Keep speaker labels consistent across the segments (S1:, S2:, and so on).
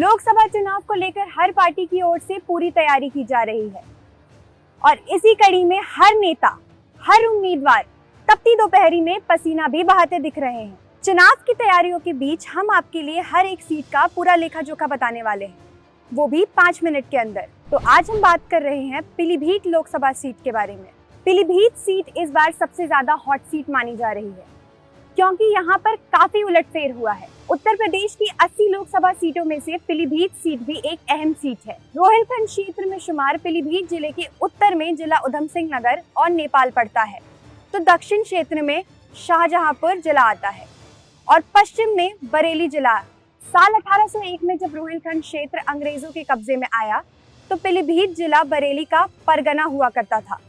S1: लोकसभा चुनाव को लेकर हर पार्टी की ओर से पूरी तैयारी की जा रही है और इसी कड़ी में हर नेता, हर उम्मीदवार तपती दोपहरी में पसीना भी बहाते दिख रहे हैं। चुनाव की तैयारियों के बीच हम आपके लिए हर एक सीट का पूरा लेखा जोखा बताने वाले हैं, वो भी 5 मिनट के अंदर। तो आज हम बात कर रहे हैं पीलीभीत लोकसभा सीट के बारे में। पीलीभीत सीट इस बार सबसे ज्यादा हॉट सीट मानी जा रही है क्योंकि यहाँ पर काफी उलटफेर हुआ है। उत्तर प्रदेश की 80 लोकसभा सीटों में से पीलीभीत सीट भी एक अहम सीट है। रोहिलखंड क्षेत्र में शुमार पीलीभीत जिले के उत्तर में जिला उधम सिंह नगर और नेपाल पड़ता है, तो दक्षिण क्षेत्र में शाहजहांपुर जिला आता है और पश्चिम में बरेली जिला। साल 1801 में जब रोहिलखंड क्षेत्र अंग्रेजों के कब्जे में आया तो पीलीभीत जिला बरेली का परगना हुआ करता था,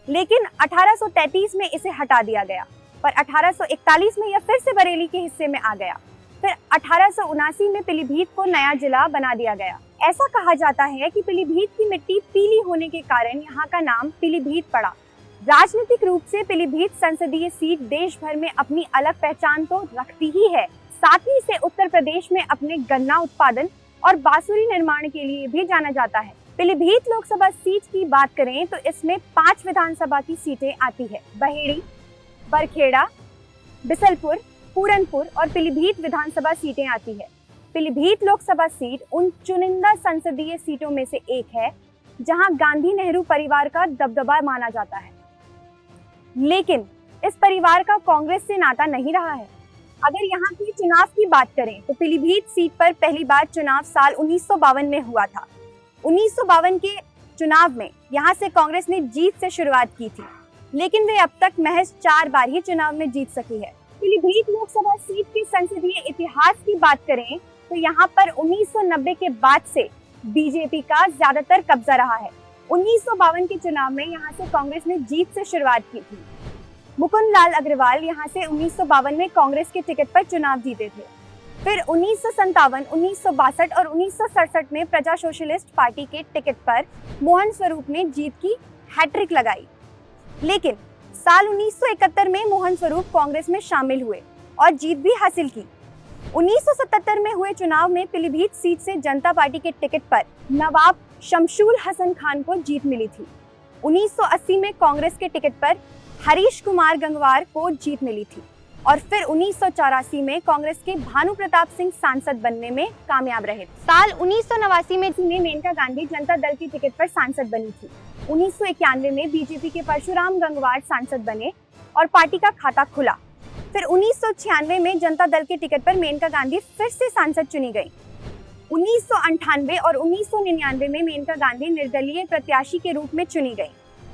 S1: लेकिन 1833 में इसे हटा दिया गया, पर 1841 में यह फिर से बरेली के हिस्से में आ गया। फिर 1879 में पीलीभीत को नया जिला बना दिया गया। ऐसा कहा जाता है कि पीलीभीत की मिट्टी पीली होने के कारण यहाँ का नाम पीलीभीत पड़ा। राजनीतिक रूप से पीलीभीत संसदीय सीट देश भर में अपनी अलग पहचान तो रखती ही है, साथ ही इसे उत्तर प्रदेश में अपने गन्ना उत्पादन और बांसुरी निर्माण के लिए भी जाना जाता है। पीलीभीत लोकसभा सीट की बात करें तो इसमें 5 विधानसभा की सीटें आती है। बहेड़ी, बरखेड़ा, बिसलपुर, पूरनपुर और पीलीभीत विधानसभा सीटें आती है। पीलीभीत लोकसभा सीट उन चुनिंदा संसदीय सीटों में से एक है जहां गांधी नेहरू परिवार का दबदबा माना जाता है, लेकिन इस परिवार का कांग्रेस से नाता नहीं रहा है। अगर यहाँ की चुनाव की बात करें तो पीलीभीत सीट पर पहली बार चुनाव साल 1952 में हुआ था। 1952 के चुनाव में यहाँ से कांग्रेस ने जीत से शुरुआत की थी, लेकिन वे अब तक महज 4 बार ही चुनाव में जीत सकी है। पीलीभीत लोकसभा सीट के संसदीय इतिहास की बात करें तो यहाँ पर 1990 के बाद से बीजेपी का ज्यादातर कब्जा रहा है। 1952 के चुनाव में यहाँ से कांग्रेस ने जीत से शुरुआत की थी। मुकुंद लाल अग्रवाल यहाँ से 1952 में कांग्रेस के टिकट पर चुनाव जीते थे। फिर 1957, 1962 और 1967 में प्रजा सोशलिस्ट पार्टी के टिकट पर मोहन स्वरूप ने जीत की हैट्रिक लगाई, लेकिन साल 1971 में मोहन स्वरूप कांग्रेस में शामिल हुए और जीत भी हासिल की। 1977 में हुए चुनाव में पीलीभीत सीट से जनता पार्टी के टिकट पर नवाब शमशुल हसन खान को जीत मिली थी। 1980 में कांग्रेस के टिकट पर हरीश कुमार गंगवार को जीत मिली थी और फिर 1984 में कांग्रेस के भानु प्रताप सिंह सांसद बनने में कामयाब रहे। साल 1989 में मेनका गांधी जनता दल के टिकट पर सांसद बनी थी। 1991 में बीजेपी के परशुराम गंगवार सांसद बने और पार्टी का खाता खुला। फिर 1996 में जनता दल के टिकट पर मेनका गांधी फिर से सांसद चुनी गई। 1998 और 1999 में मेनका गांधी निर्दलीय प्रत्याशी के रूप में चुनी गई।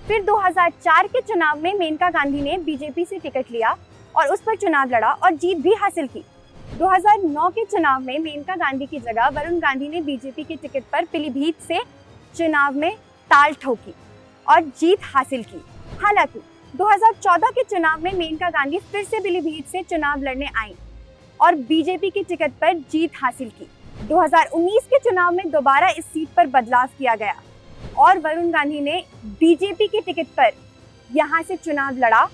S1: फिर 2004 के चुनाव में मेनका गांधी ने बीजेपी से टिकट लिया और उस पर चुनाव लड़ा और जीत भी हासिल की। 2009 के चुनाव में मेनका गांधी की जगह वरुण गांधी ने बीजेपी के टिकट पर पीलीभीत से चुनाव में ताल ठोकी और जीत हासिल की। हालांकि 2014 के चुनाव में मेनका गांधी फिर से पीलीभीत से चुनाव लड़ने आई और बीजेपी के टिकट पर जीत हासिल की। 2019 के चुनाव में दोबारा इस सीट पर बदलाव किया गया और वरुण गांधी ने बीजेपी के टिकट पर यहां से चुनाव लड़ा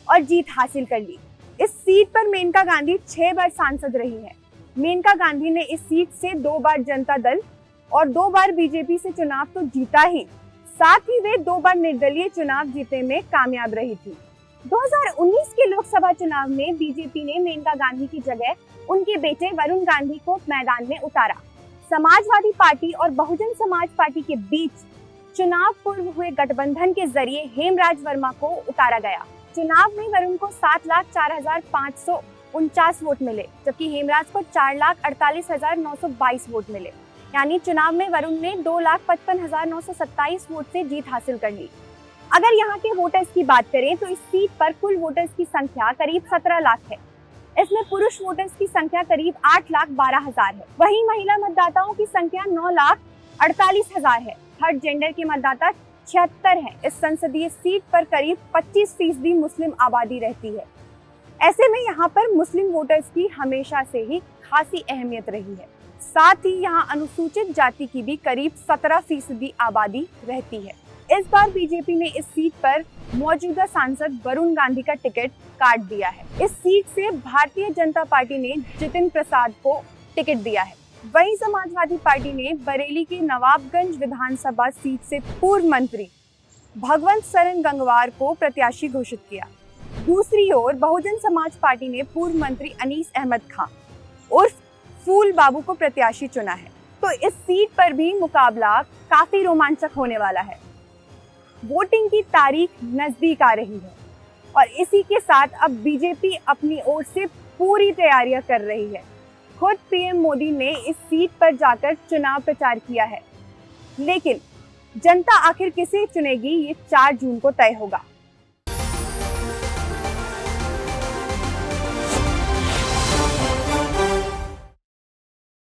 S1: और जीत हासिल कर ली। इस सीट पर मेनका गांधी 6 बार सांसद रही है। मेनका गांधी ने इस सीट से 2 बार जनता दल और 2 बार बीजेपी से चुनाव तो जीता ही, साथ ही वे 2 बार निर्दलीय चुनाव जीतने में कामयाब रही थी। 2019 के लोकसभा चुनाव में बीजेपी ने मेनका गांधी की जगह उनके बेटे वरुण गांधी को मैदान में उतारा। समाजवादी पार्टी और बहुजन समाज पार्टी के बीच चुनाव पूर्व हुए गठबंधन के जरिए हेमराज वर्मा को उतारा गया। चुनाव में वरुण को 7,04,549 वोट मिले, जबकि हेमराज को 4,48,922 वोट मिले। यानी चुनाव में वरुण ने 2,55,927 वोट से जीत हासिल कर ली। अगर यहाँ के वोटर्स की बात करें तो इस सीट पर कुल वोटर्स की संख्या करीब 17 लाख है। इसमें पुरुष वोटर्स की संख्या करीब 8,12,000 है। वहीं महिला मतदाताओं की संख्या 9,48,000 है। थर्ड जेंडर के मतदाता 76 हैं। इस संसदीय सीट पर करीब 25% मुस्लिम आबादी रहती है। ऐसे में यहाँ पर मुस्लिम वोटर्स की हमेशा से ही खासी अहमियत रही है। साथ ही यहाँ अनुसूचित जाति की भी करीब 17% आबादी रहती है। इस बार बीजेपी ने इस सीट पर मौजूदा सांसद वरुण गांधी का टिकट काट दिया है। इस सीट से भारतीय जनता पार्टी ने जितिन प्रसाद को टिकट दिया है। वहीं समाजवादी पार्टी ने बरेली के नवाबगंज विधानसभा सीट से पूर्व मंत्री भगवंत सरन गंगवार को प्रत्याशी घोषित किया। दूसरी ओर बहुजन समाज पार्टी ने पूर्व मंत्री अनीस अहमद खां उर्फ फूल बाबू को प्रत्याशी चुना है। तो इस सीट पर भी मुकाबला काफी रोमांचक होने वाला है। वोटिंग की तारीख नजदीक आ रही है और इसी के साथ अब बीजेपी अपनी ओर से पूरी तैयारियां कर रही है। खुद पीएम मोदी ने इस सीट पर जाकर चुनाव प्रचार किया है, लेकिन जनता आखिर किसे चुनेगी ये 4 जून को तय होगा।